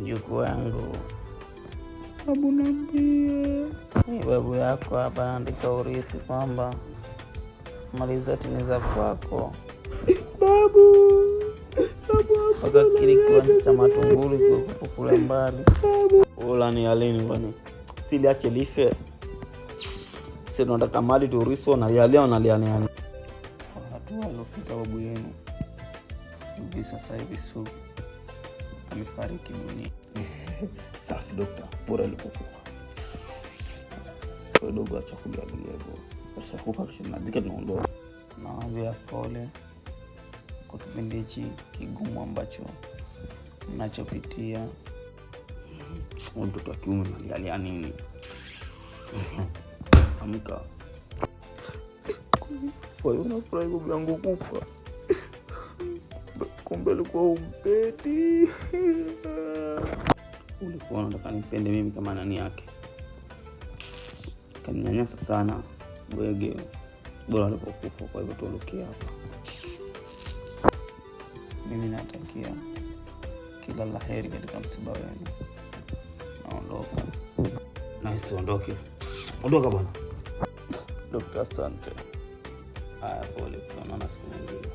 Mjukuu wangu, Babu niambie. Babu yako hapa anaandika urisi kwamba mali zote ni za kwako. Babu Paka kile kiwanja cha Matungulu kiko kule mbali. Ola ni alini kwani? Siliache life. Sisi tunataka mali tu urisi na yale wanaliana. Hatua alofika babu yenu. Hivi sasa hivi Sugu amefariki dunia. Safi dokta, bora alipokuwa. Kwa dogo acha kulia hivyo. Kisha kufa kisha nazika tunaondoka. Naambia pole kwa kipindi hichi kigumu ambacho mnachopitia. Mtoto wa kiume analia nini? Amka. Kwa hiyo unafurahi babu yangu kufa. Kumbe alikuwa umpendi. Ulikuwa unataka nipende mimi kama nani yake. Kaninyanyasa sana bwege. Bora alipokufa, kwa hivyo tuondoke hapa. Mimi natakia kila laheri katika msiba wenu. Naondoka. Na usiondoke. Ondoka bwana. Dokta, asante. Haya, pole, tunaona siku nyingine.